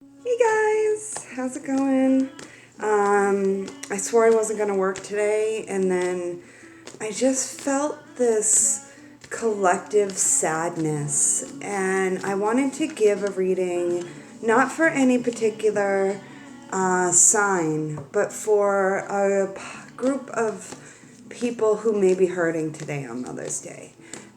Hey guys, how's it going? I swore I wasn't going to work today, and then I just felt this collective sadness, and I wanted to give a reading, not for any particular sign, but for group of people who may be hurting today on Mother's Day.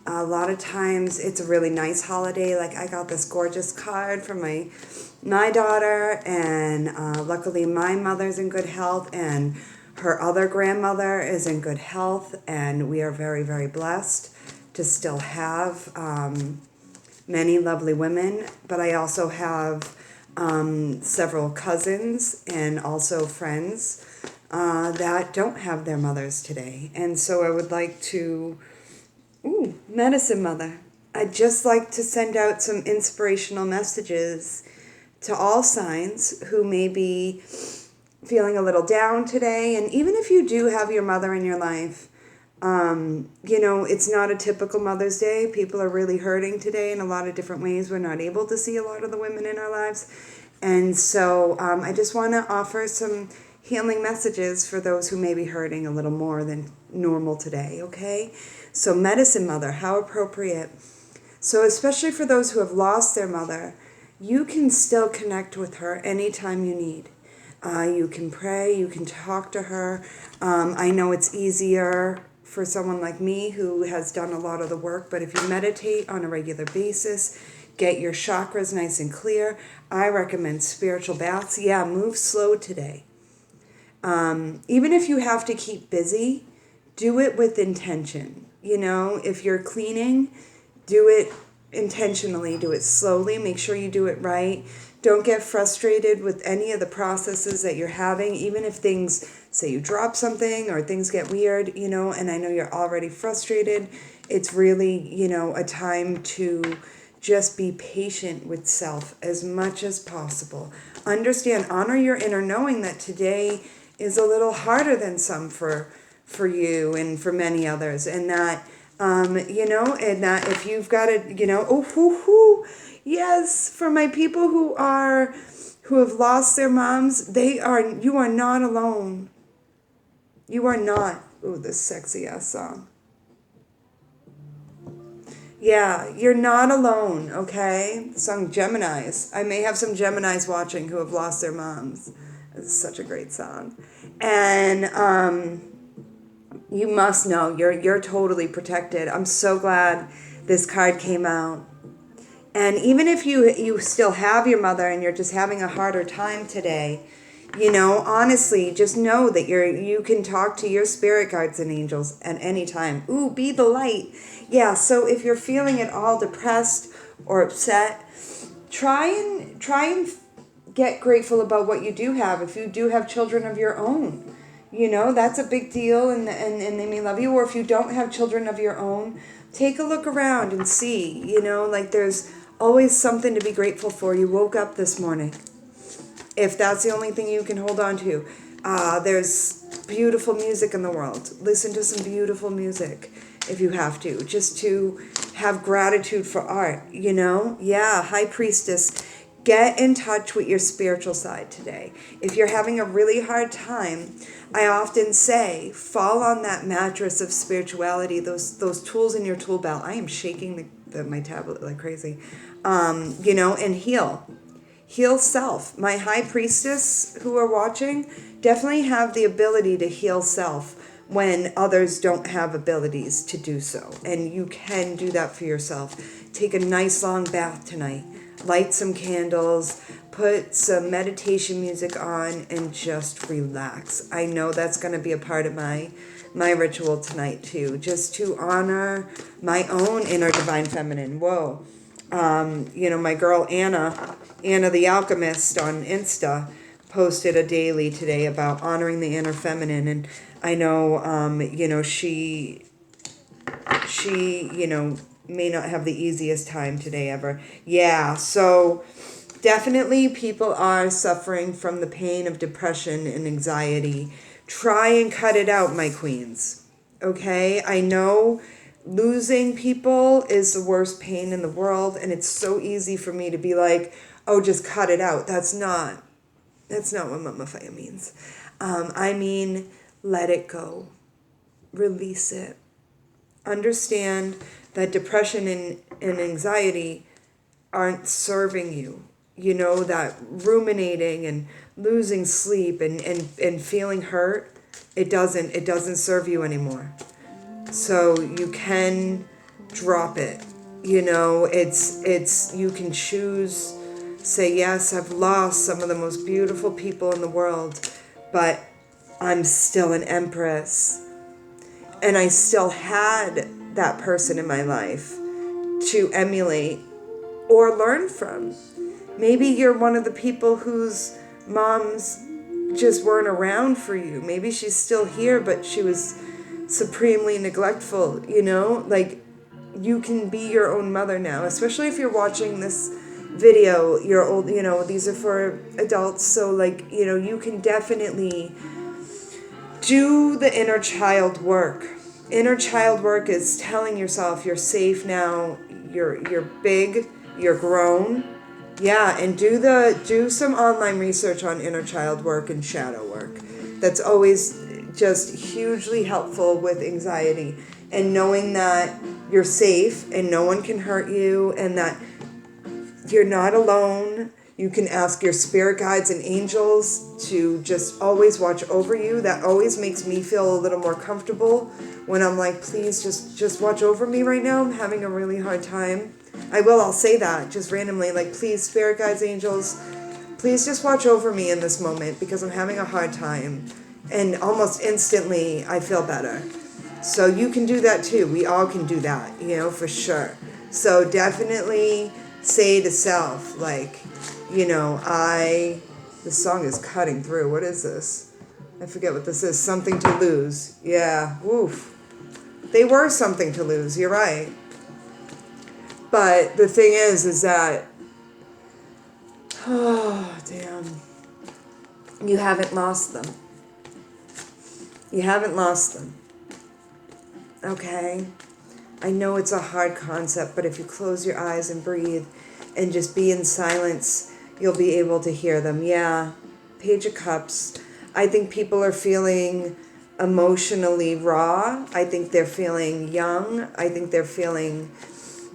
A lot of times it's a really nice holiday. Like I got this gorgeous card from my daughter, and luckily my mother's in good health, and her other grandmother is in good health, and we are very, very blessed to still have many lovely women. But I also have several cousins and also friends that don't have their mothers today. And so I would like to, medicine mother. I'd just like to send out some inspirational messages to all signs who may be feeling a little down today. And even if you do have your mother in your life, it's not a typical Mother's Day. People are really hurting today in a lot of different ways. We're not able to see a lot of the women in our lives. And so I just want to offer some healing messages for those who may be hurting a little more than normal today, okay? So medicine mother, how appropriate. So especially for those who have lost their mother, you can still connect with her anytime you need. You can pray, you can talk to her. I know it's easier for someone like me who has done a lot of the work, but if you meditate on a regular basis, get your chakras nice and clear, I recommend spiritual baths. Yeah, move slow today. Even if you have to keep busy, do it with intention. If you're cleaning, do it intentionally, do it slowly, make sure you do it right. Don't get frustrated with any of the processes that you're having, even if things, say you drop something or things get weird, and I know you're already frustrated. It's really, a time to just be patient with self as much as possible. Understand, honor your inner knowing that today is a little harder than some for you and for many others, and that and that if you've got it, yes, for my people who have lost their moms, you are not alone. You are not. Ooh, this sexy ass song. Yeah, you're not alone, okay? The song Geminis. I may have some Geminis watching who have lost their moms. It's such a great song. And you must know you're totally protected. I'm so glad this card came out. And even if you still have your mother and you're just having a harder time today, honestly, just know that you can talk to your spirit guides and angels at any time. Ooh, be the light. Yeah, so if you're feeling at all depressed or upset, try and get grateful about what you do have. If you do have children of your own, that's a big deal, and they may love you. Or if you don't have children of your own, take a look around and see, there's always something to be grateful for. You woke up this morning. If that's the only thing you can hold on to, there's beautiful music in the world. Listen to some beautiful music if you have to, just to have gratitude for art, Yeah, High Priestess, get in touch with your spiritual side today. If you're having a really hard time, I often say, fall on that mattress of spirituality, those tools in your tool belt. I am shaking my tablet like crazy, and heal. Heal self. My high priestess who are watching definitely have the ability to heal self when others don't have abilities to do so. And you can do that for yourself. Take a nice long bath tonight. Light some candles. Put some meditation music on and just relax. I know that's going to be a part of my ritual tonight too. Just to honor my own inner divine feminine. Whoa. My girl Anna the Alchemist on Insta posted a daily today about honoring the inner feminine, and I know, she may not have the easiest time today ever. Yeah, so definitely people are suffering from the pain of depression and anxiety. Try and cut it out, my queens. Okay, I know losing people is the worst pain in the world, and it's so easy for me to be like, oh, just cut it out. That's not what Mama Faya means. I mean, let it go. Release it. Understand that depression and anxiety aren't serving you. You know, that ruminating and losing sleep and feeling hurt, it doesn't serve you anymore. So you can drop it. You know, it's you can choose, say, yes, I've lost some of the most beautiful people in the world, but I'm still an empress. And I still had that person in my life to emulate or learn from. Maybe you're one of the people whose moms just weren't around for you. Maybe she's still here, but she was supremely neglectful, you know? Like, you can be your own mother now, especially if you're watching this video. You're old, you know, these are for adults. So, like, you know, you can definitely do the inner child work. Inner child work is telling yourself you're safe now, you're big, you're grown. Yeah, and do some online research on inner child work and shadow work. That's always just hugely helpful with anxiety, and knowing that you're safe and no one can hurt you and that you're not alone. You can ask your spirit guides and angels to just always watch over you. That always makes me feel a little more comfortable when I'm like, please just watch over me right now. I'm having a really hard time. I'll say that just randomly, like, please, spirit guides, angels, please just watch over me in this moment because I'm having a hard time. And almost instantly I feel better. So you can do that too. We all can do that, you know, for sure. So definitely say to self, like, you know, this song is cutting through. What is this? I forget what this is. Something to lose. Yeah. Oof. They were something to lose. You're right. But the thing is that, oh, damn. You haven't lost them. You haven't lost them. Okay? I know it's a hard concept, but if you close your eyes and breathe and just be in silence, you'll be able to hear them. Yeah. Page of Cups. I think people are feeling emotionally raw. I think they're feeling young. I think they're feeling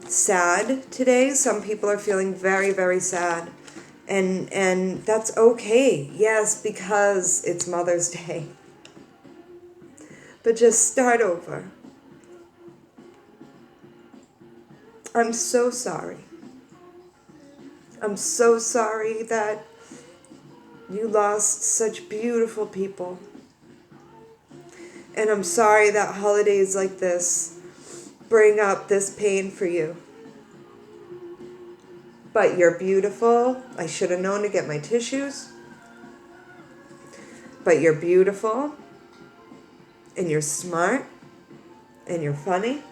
sad today. Some people are feeling very, very sad. And that's okay. Yes, because it's Mother's Day. But just start over. I'm so sorry. I'm so sorry that you lost such beautiful people. And I'm sorry that holidays like this bring up this pain for you. But you're beautiful. I should have known to get my tissues. But you're beautiful. And you're smart. And you're funny.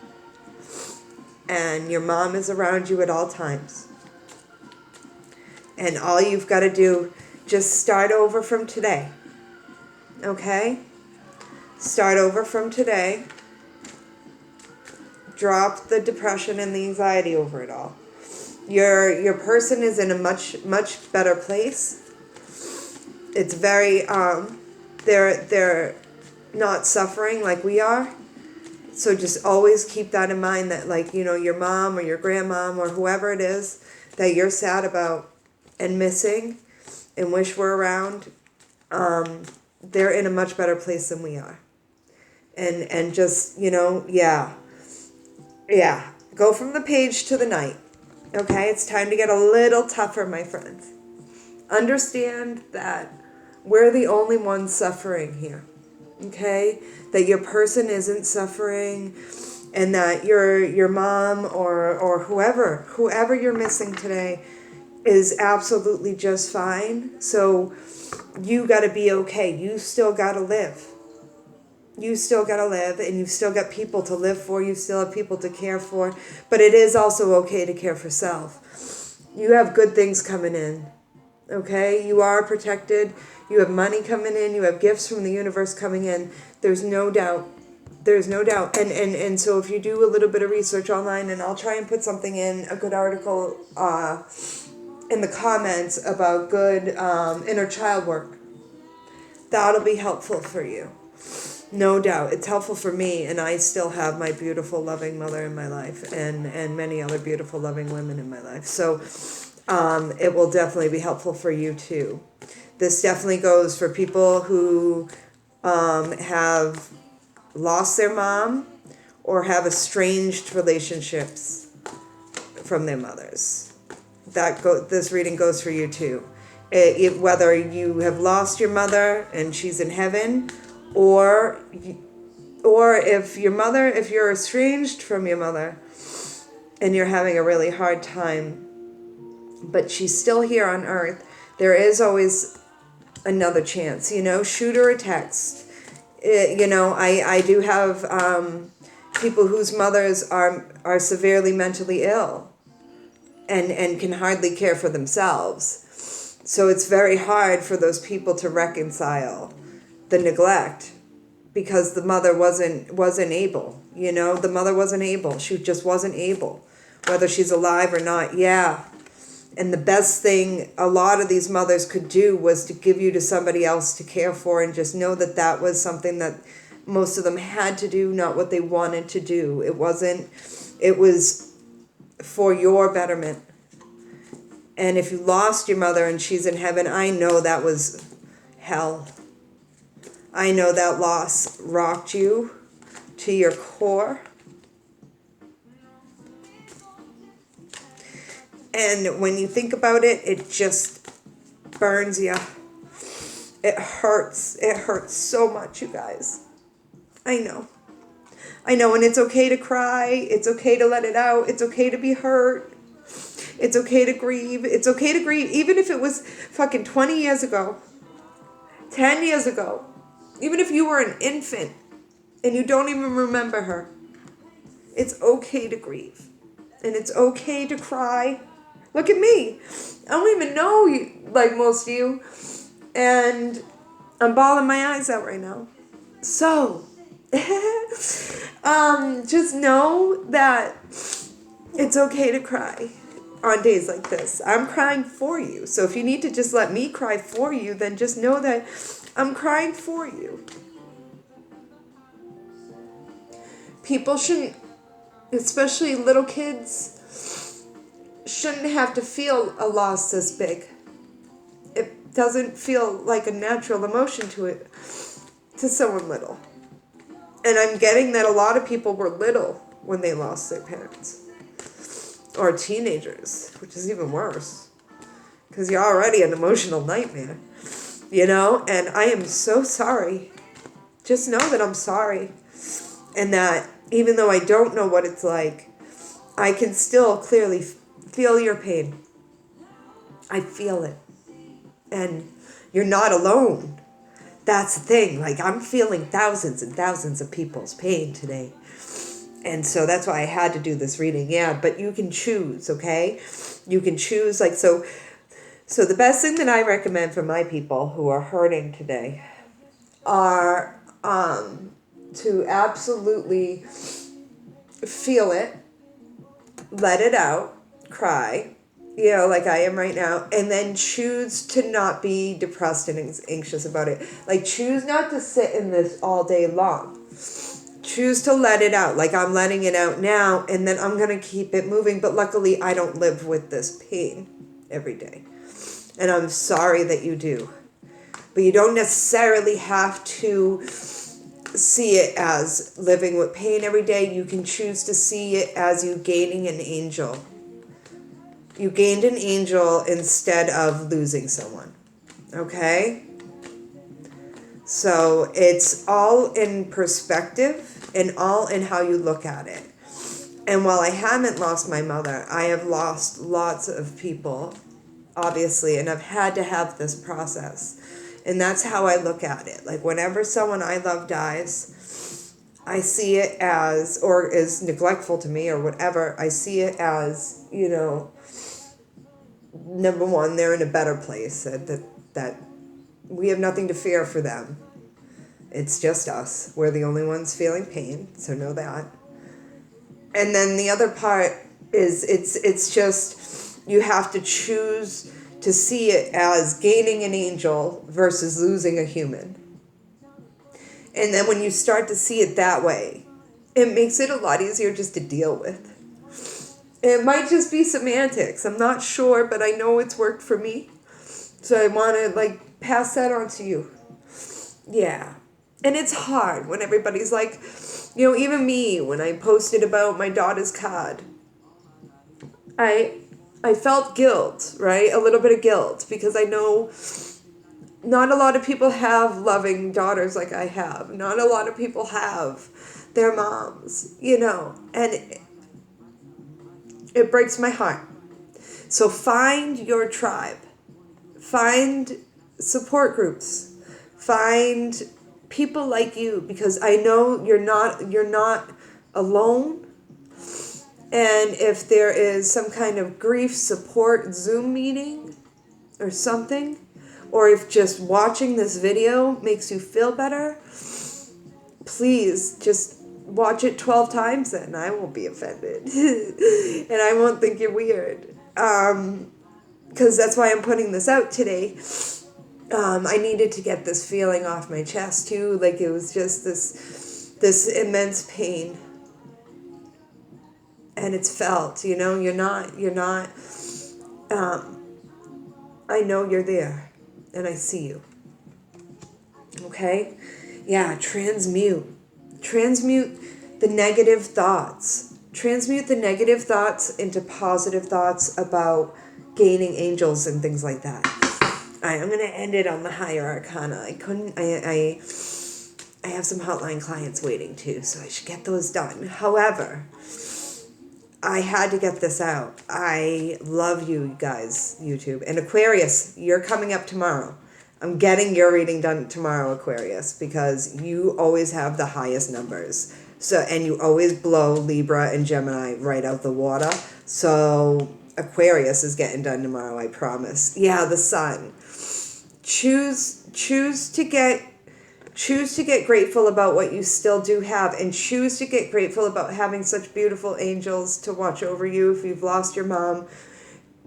And your mom is around you at all times. And all you've got to do, just start over from today. Okay? Start over from today. Drop the depression and the anxiety over it all. Your person is in a much better place. It's very they're not suffering like we are. So just always keep that in mind, that, like, you know, your mom or your grandmom or whoever it is that you're sad about and missing and wish were around, they're in a much better place than we are. And just, you know, yeah. Go from the page to the night. Okay, it's time to get a little tougher, my friends. Understand that we're the only ones suffering here. Okay, that your person isn't suffering, and that your mom or whoever you're missing today is absolutely just fine. So you got to be okay. You still got to live. You still got to live, and you've still got people to live for. You still have people to care for. But it is also okay to care for self. You have good things coming in. Okay? You are protected. You have money coming in. You have gifts from the universe coming in. There's no doubt. There's no doubt. And so if you do a little bit of research online, and I'll try and put something in, a good article in the comments about good inner child work. That'll be helpful for you. No doubt. It's helpful for me, and I still have my beautiful, loving mother in my life, and many other beautiful, loving women in my life. So it will definitely be helpful for you too. This definitely goes for people who have lost their mom or have estranged relationships from their mothers. This reading goes for you too. Whether you have lost your mother and she's in heaven, or if you're estranged from your mother and you're having a really hard time, but she's still here on earth, there is always another chance. Shoot her a text. I do have people whose mothers are severely mentally ill and can hardly care for themselves. So it's very hard for those people to reconcile the neglect because the mother wasn't able. The mother wasn't able. She just wasn't able, whether she's alive or not. Yeah. And the best thing a lot of these mothers could do was to give you to somebody else to care for, and just know that that was something that most of them had to do, not what they wanted to do. It was for your betterment. And if you lost your mother and she's in heaven, I know that was hell. I know that loss rocked you to your core. And when you think about it, it just burns you. It hurts. It hurts so much, you guys. I know. And it's okay to cry. It's okay to let it out. It's okay to be hurt. It's okay to grieve. It's okay to grieve even if it was fucking 20 years ago. 10 years ago. Even if you were an infant and you don't even remember her. It's okay to grieve. And it's okay to cry. Look at me. I don't even know you, like most of you. And I'm bawling my eyes out right now. So, just know that it's okay to cry on days like this. I'm crying for you. So if you need to just let me cry for you, then just know that I'm crying for you. People shouldn't, especially little kids, shouldn't have to feel a loss this big. It doesn't feel like a natural emotion to someone little. And I'm getting that a lot of people were little when they lost their parents. Or teenagers, which is even worse. Because you're already an emotional nightmare. And I am so sorry. Just know that I'm sorry. And that even though I don't know what it's like, I can still clearly feel your pain. I feel it. And you're not alone. That's the thing. Like, I'm feeling thousands and thousands of people's pain today. And so that's why I had to do this reading. Yeah, but you can choose, okay? You can choose. So the best thing that I recommend for my people who are hurting today are to absolutely feel it, let it out, cry, like I am right now, and then choose to not be depressed and anxious about it. Like, choose not to sit in this all day long. Choose to let it out, like I'm letting it out now, and then I'm going to keep it moving. But luckily, I don't live with this pain every day. And I'm sorry that you do. But you don't necessarily have to see it as living with pain every day. You can choose to see it as you gaining an angel. You gained an angel instead of losing someone. Okay? So it's all in perspective and all in how you look at it. And while I haven't lost my mother, I have lost lots of people, obviously, and I've had to have this process. And that's how I look at it. Like, whenever someone I love dies, I see it as, or is neglectful to me or whatever, I see it as, number one, they're in a better place, that we have nothing to fear for them. It's just us. We're the only ones feeling pain, so know that. And then the other part is it's just You have to choose to see it as gaining an angel versus losing a human. And then when you start to see it that way, it makes it a lot easier just to deal with. It might just be semantics. I'm not sure, but I know it's worked for me. So I want to like pass that on to you. Yeah. And it's hard when everybody's like, you know, even me, when I posted about my daughter's card, I felt guilt, right? A little bit of guilt, because I know not a lot of people have loving daughters like I have. Not a lot of people have their moms, you know, and it breaks my heart. So find your tribe. Find support groups. Find people like you, because I know you're not alone. And if there is some kind of grief support Zoom meeting or something, or if just watching this video makes you feel better, please just watch it 12 times then. I won't be offended. And I won't think you're weird. Because that's why I'm putting this out today. I needed to get this feeling off my chest too. Like it was just this immense pain. And it's felt, you know, you're not, I know you're there and I see you. Okay? Yeah, transmute the negative thoughts. Transmute the negative thoughts into positive thoughts about gaining angels and things like that. All right, I'm going to end it on the higher arcana. I have some hotline clients waiting too, so I should get those done. However, I had to get this out. I love you guys, YouTube. And Aquarius, you're coming up tomorrow. I'm getting your reading done tomorrow, Aquarius, because you always have the highest numbers. So, and you always blow Libra and Gemini right out the water. So Aquarius is getting done tomorrow, I promise. Yeah, the sun. Choose to get grateful about what you still do have, and choose to get grateful about having such beautiful angels to watch over you if you've lost your mom.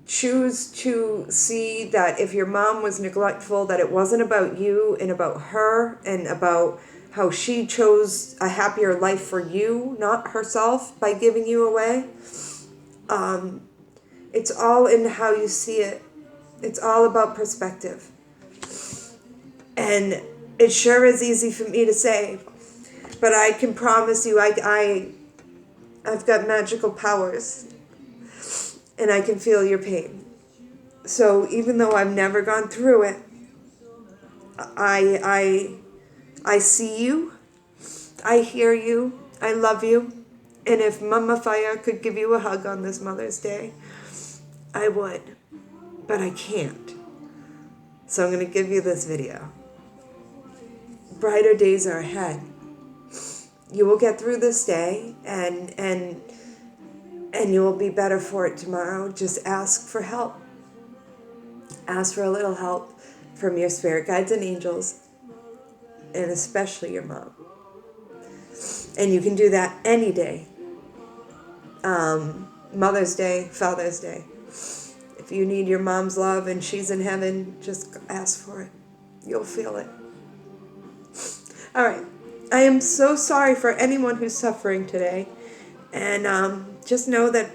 Choose to see that if your mom was neglectful, that it wasn't about you and about her and about how she chose a happier life for you, not herself, by giving you away. It's all in how you see it. It's all about perspective. And it sure is easy for me to say, but I can promise you I've got magical powers and I can feel your pain. So even though I've never gone through it, I see you, I hear you, I love you, and if Mama Fire could give you a hug on this Mother's Day, I would, but I can't. So I'm going to give you this video. Brighter days are ahead. You will get through this day and you will be better for it tomorrow. Just ask for help. Ask for a little help from your spirit guides and angels, and especially your mom. And you can do that any day. Mother's Day, Father's Day. If you need your mom's love and she's in heaven, just ask for it. You'll feel it. All right. I am so sorry for anyone who's suffering today. And just know that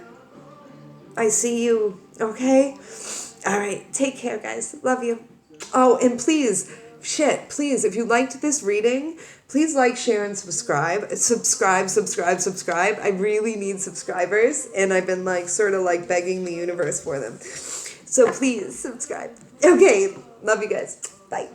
I see you, okay? All right. Take care, guys. Love you. Oh, and please, if you liked this reading, please like, share, and subscribe. Subscribe. I really need subscribers. And I've been sort of begging the universe for them. So please subscribe. Okay. Love you guys. Bye.